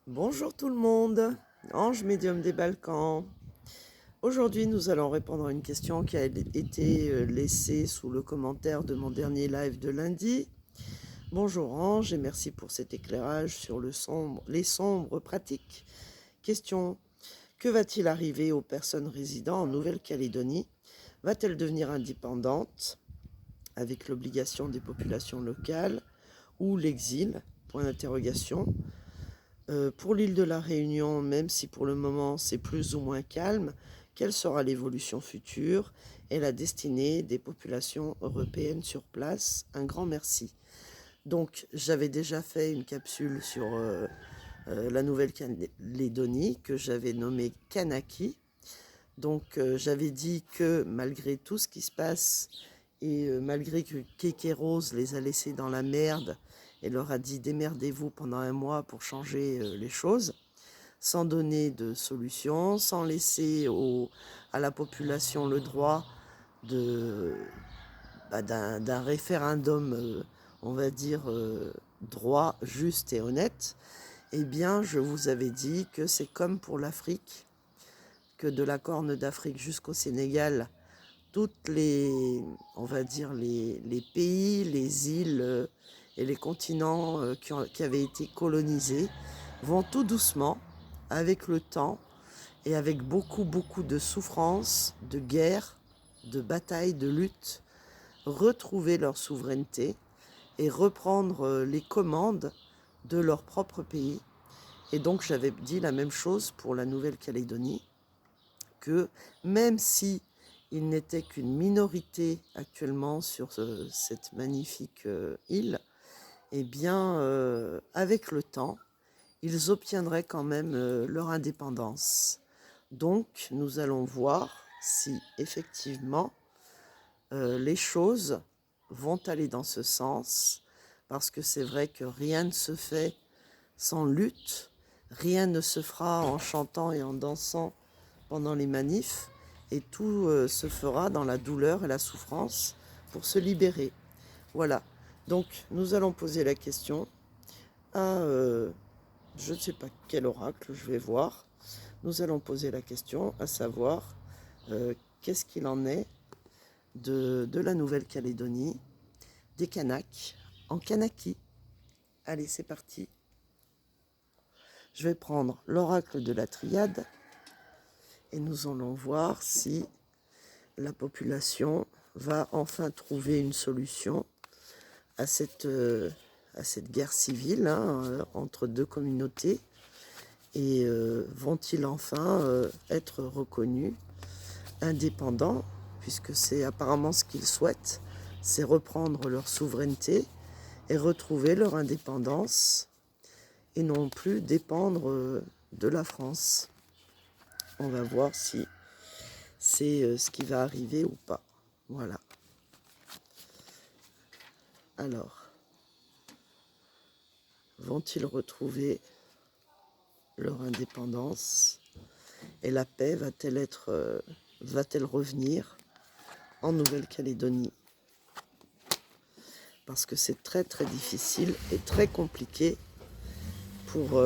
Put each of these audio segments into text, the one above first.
Bonjour tout le monde, Ange médium des Balkans. Aujourd'hui, nous allons répondre à une question qui a été laissée sous le commentaire de mon dernier live de lundi. Bonjour Ange et merci pour cet éclairage sur les sombres pratiques. Question: que va-t-il arriver aux personnes résidant en Nouvelle-Calédonie? Va-t-elle devenir indépendante avec l'obligation des populations locales ou l'exil? Point d'interrogation. Pour l'île de la Réunion, même si pour le moment c'est plus ou moins calme, quelle sera l'évolution future et la destinée des populations européennes sur place? Un grand merci. Donc j'avais déjà fait une capsule sur la Nouvelle-Calédonie que j'avais nommée Kanaki. Donc j'avais dit que malgré tout ce qui se passe et malgré que Kéké Rose les a laissés dans la merde et leur a dit démerdez-vous pendant un mois pour changer les choses, sans donner de solution, sans laisser à la population le droit d'un référendum, on va dire, droit, juste et honnête, eh bien je vous avais dit que c'est comme pour l'Afrique, que de la Corne d'Afrique jusqu'au Sénégal, toutes les, on va dire, les pays, les îles et les continents qui avaient été colonisés vont tout doucement, avec le temps et avec beaucoup de souffrances, de guerres, de batailles, de luttes, retrouver leur souveraineté et reprendre les commandes de leur propre pays. Et donc j'avais dit la même chose pour la Nouvelle-Calédonie, que même si il n'était qu'une minorité actuellement sur cette magnifique île, eh bien, avec le temps, ils obtiendraient quand même leur indépendance. Donc, nous allons voir si effectivement les choses vont aller dans ce sens, parce que c'est vrai que rien ne se fait sans lutte, rien ne se fera en chantant et en dansant pendant les manifs, et tout se fera dans la douleur et la souffrance pour se libérer. Voilà. Donc, nous allons poser la question à, je ne sais pas quel oracle, je vais voir. Nous allons poser la question à savoir qu'est-ce qu'il en est de la Nouvelle-Calédonie, des Kanaks, en Kanaki. Allez, c'est parti. Je vais prendre l'oracle de la Triade et nous allons voir si la population va enfin trouver une solution à cette guerre civile entre deux communautés, et vont-ils enfin être reconnus indépendants, puisque c'est apparemment ce qu'ils souhaitent, c'est reprendre leur souveraineté et retrouver leur indépendance et non plus dépendre de la France. On va voir si c'est ce qui va arriver ou pas. Voilà. Alors, vont-ils retrouver leur indépendance et la paix va-t-elle revenir en Nouvelle-Calédonie? Parce que c'est très difficile et très compliqué pour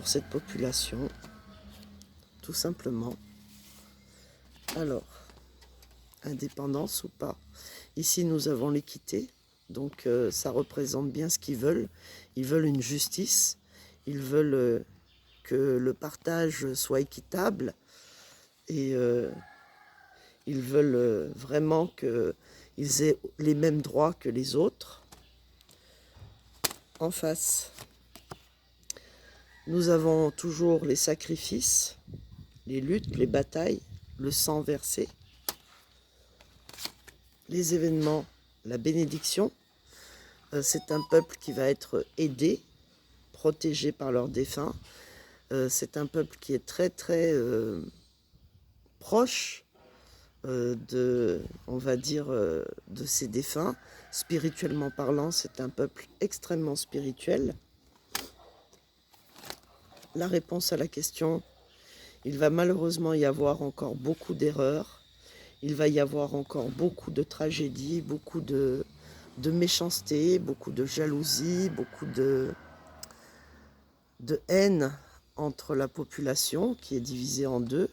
cette population, tout simplement. Alors, indépendance ou pas? Ici, nous avons l'équité, donc ça représente bien ce qu'ils veulent. Ils veulent une justice, ils veulent que le partage soit équitable, et ils veulent vraiment qu'ils aient les mêmes droits que les autres. En face, nous avons toujours les sacrifices, les luttes, les batailles, le sang versé, les événements, la bénédiction. C'est un peuple qui va être aidé, protégé par leurs défunts. C'est un peuple qui est très proche on va dire, de ses défunts. Spirituellement parlant, c'est un peuple extrêmement spirituel. La réponse à la question: il va malheureusement y avoir encore beaucoup d'erreurs, il va y avoir encore beaucoup de tragédies, beaucoup de méchanceté, beaucoup de jalousie, beaucoup de haine entre la population qui est divisée en deux.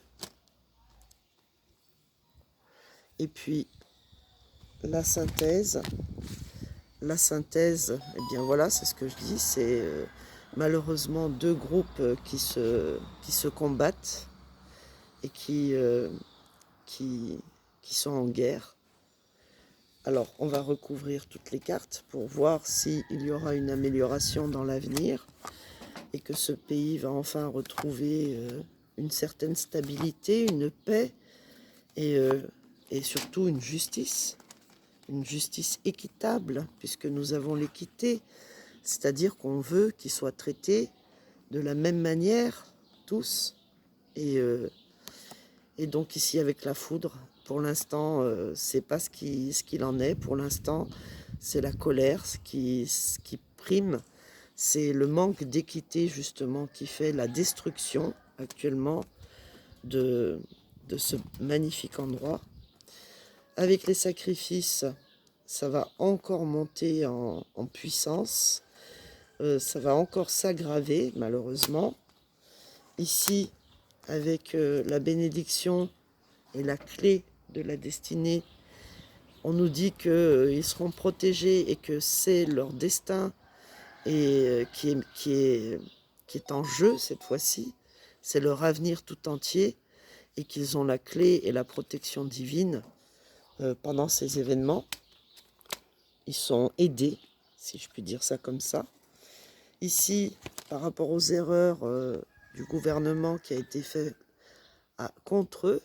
Et puis la synthèse, eh bien voilà, c'est ce que je dis, c'est malheureusement deux groupes qui se combattent et qui, qui sont en guerre. Alors, on va recouvrir toutes les cartes pour voir s'il y aura une amélioration dans l'avenir et que ce pays va enfin retrouver une certaine stabilité, une paix et, et surtout une justice équitable, puisque nous avons l'équité, c'est-à-dire qu'on veut qu'ils soient traités de la même manière, tous, et, et donc ici avec la foudre, pour l'instant, c'est pas ce qu'il en est. Pour l'instant, c'est la colère, ce qui prime. C'est le manque d'équité, justement, qui fait la destruction, actuellement, de ce magnifique endroit. Avec les sacrifices, ça va encore monter en puissance. Ça va encore s'aggraver, malheureusement. Ici, avec la bénédiction et la clé de la destinée, on nous dit qu'ils seront protégés et que c'est leur destin et qui est en jeu cette fois-ci. C'est leur avenir tout entier et qu'ils ont la clé et la protection divine pendant ces événements. Ils sont aidés, si je puis dire ça comme ça. Ici, par rapport aux erreurs du gouvernement qui a été fait contre eux,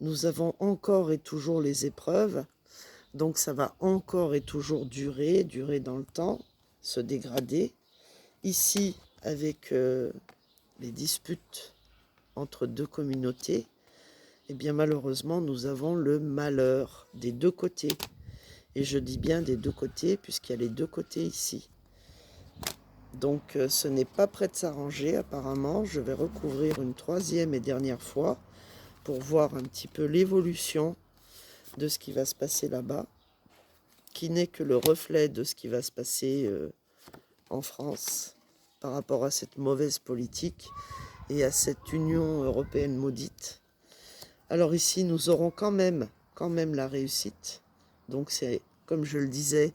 nous avons encore et toujours les épreuves, donc ça va encore et toujours durer dans le temps, se dégrader. Ici, avec les disputes entre deux communautés, eh bien malheureusement, nous avons le malheur des deux côtés. Et je dis bien des deux côtés, puisqu'il y a les deux côtés ici. Donc ce n'est pas prêt de s'arranger apparemment. Je vais recouvrir une troisième et dernière fois pour voir un petit peu l'évolution de ce qui va se passer là-bas, qui n'est que le reflet de ce qui va se passer en France par rapport à cette mauvaise politique et à cette Union européenne maudite. Alors ici, nous aurons quand même la réussite. Donc c'est, comme je le disais,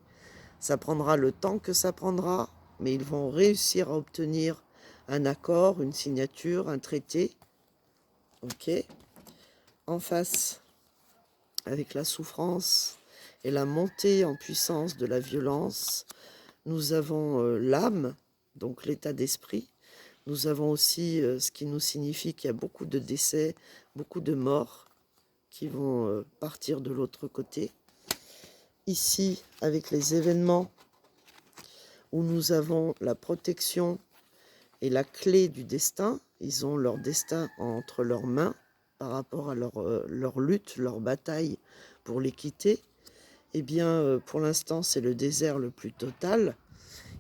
ça prendra le temps que ça prendra, mais ils vont réussir à obtenir un accord, une signature, un traité. Ok. En face, avec la souffrance et la montée en puissance de la violence, nous avons l'âme, donc l'état d'esprit. Nous avons aussi ce qui nous signifie qu'il y a beaucoup de décès, beaucoup de morts qui vont partir de l'autre côté. Ici, avec les événements où nous avons la protection et la clé du destin, ils ont leur destin entre leurs mains par rapport à leur lutte, leur bataille pour l'équité. Eh bien, pour l'instant, c'est le désert le plus total.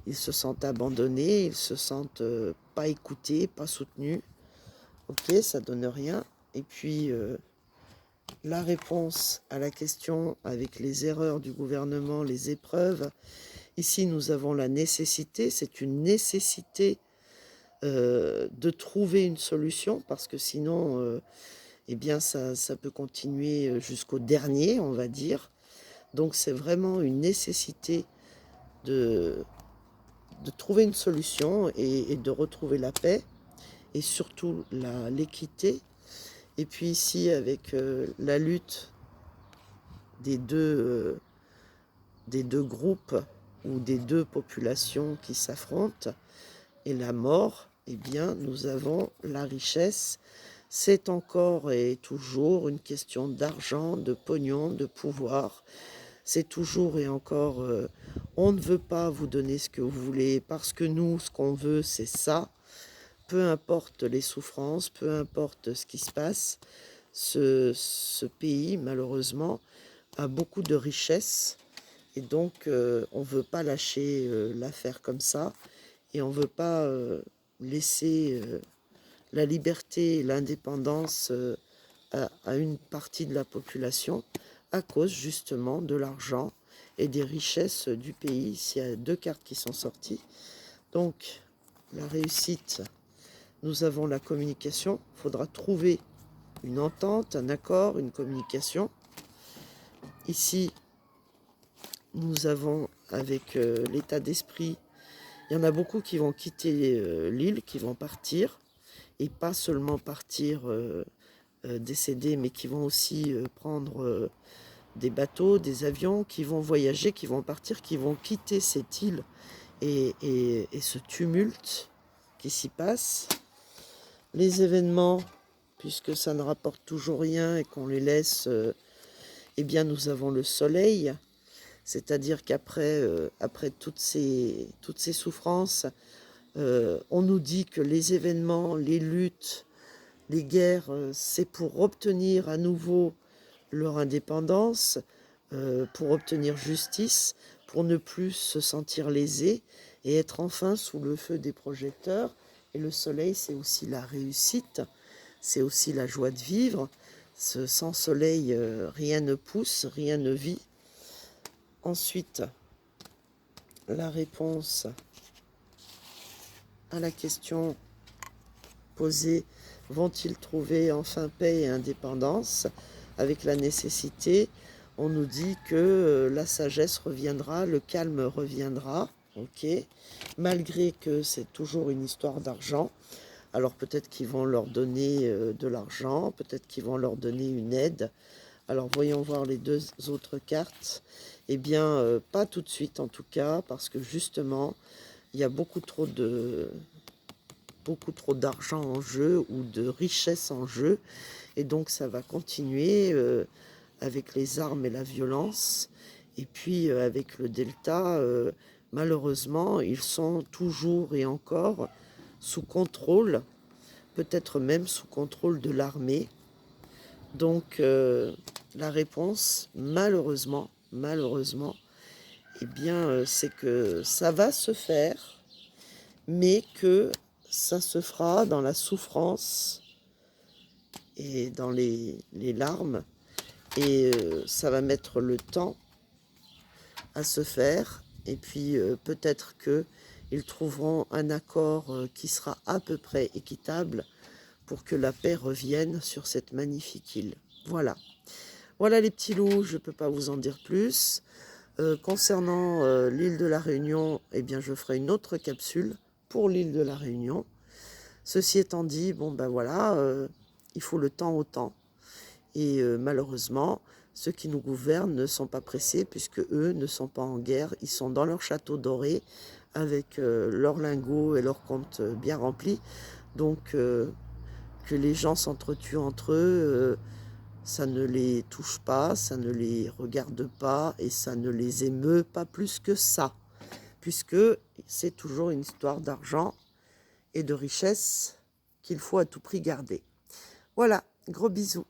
Ils se sentent abandonnés, ils se sentent pas écoutés, pas soutenus. Ok, ça donne rien. Et puis, la réponse à la question avec les erreurs du gouvernement, les épreuves. Ici, nous avons la nécessité, c'est une nécessité de trouver une solution parce que sinon, eh bien, ça peut continuer jusqu'au dernier, on va dire. Donc, c'est vraiment une nécessité de trouver une solution et de retrouver la paix et surtout l'équité. Et puis ici, avec la lutte des deux groupes ou des deux populations qui s'affrontent et la mort, eh bien, nous avons la richesse. C'est encore et toujours une question d'argent, de pognon, de pouvoir. C'est toujours et encore, on ne veut pas vous donner ce que vous voulez parce que nous, ce qu'on veut, c'est ça. Peu importe les souffrances, peu importe ce qui se passe, ce pays, malheureusement, a beaucoup de richesses. Et donc, on ne veut pas lâcher l'affaire comme ça. Et on ne veut pas laisser la liberté et l'indépendance à une partie de la population à cause justement de l'argent et des richesses du pays. Ici, il y a deux cartes qui sont sorties. Donc, la réussite, nous avons la communication. Il faudra trouver une entente, un accord, une communication. Ici, nous avons avec l'état d'esprit, il y en a beaucoup qui vont quitter l'île, qui vont partir, et pas seulement partir décédés, mais qui vont aussi prendre des bateaux, des avions, qui vont voyager, qui vont partir, qui vont quitter cette île et ce tumulte qui s'y passe. Les événements, puisque ça ne rapporte toujours rien et qu'on les laisse, eh bien nous avons le soleil, c'est-à-dire qu'après après toutes ces souffrances, on nous dit que les événements, les luttes, les guerres, c'est pour obtenir à nouveau leur indépendance, pour obtenir justice, pour ne plus se sentir lésés et être enfin sous le feu des projecteurs. Et le soleil, c'est aussi la réussite, c'est aussi la joie de vivre. Sans soleil, rien ne pousse, rien ne vit. Ensuite, la réponse à la question posée, vont-ils trouver enfin paix et indépendance? Avec la nécessité, on nous dit que la sagesse reviendra, le calme reviendra, ok, malgré que c'est toujours une histoire d'argent. Alors peut-être qu'ils vont leur donner de l'argent, peut-être qu'ils vont leur donner une aide. Alors voyons voir les deux autres cartes. Eh bien, pas tout de suite en tout cas, parce que justement, il y a beaucoup trop d'argent en jeu ou de richesse en jeu. Et donc ça va continuer avec les armes et la violence. Et puis avec le delta, malheureusement, ils sont toujours et encore sous contrôle, peut-être même sous contrôle de l'armée. Donc la réponse, malheureusement, eh bien, c'est que ça va se faire, mais que ça se fera dans la souffrance et dans les larmes, et ça va mettre le temps à se faire, et puis peut-être qu'ils trouveront un accord qui sera à peu près équitable pour que la paix revienne sur cette magnifique île. Voilà. Voilà les petits loups, je ne peux pas vous en dire plus. Concernant l'île de la Réunion, eh bien je ferai une autre capsule pour l'île de la Réunion. Ceci étant dit, bon ben voilà, il faut le temps au temps. Et malheureusement, ceux qui nous gouvernent ne sont pas pressés, puisque eux ne sont pas en guerre. Ils sont dans leur château doré, avec leurs lingots et leurs comptes bien remplis. Donc que les gens s'entretuent entre eux, ça ne les touche pas, ça ne les regarde pas, et ça ne les émeut pas plus que ça, puisque c'est toujours une histoire d'argent et de richesse qu'il faut à tout prix garder. Voilà, gros bisous.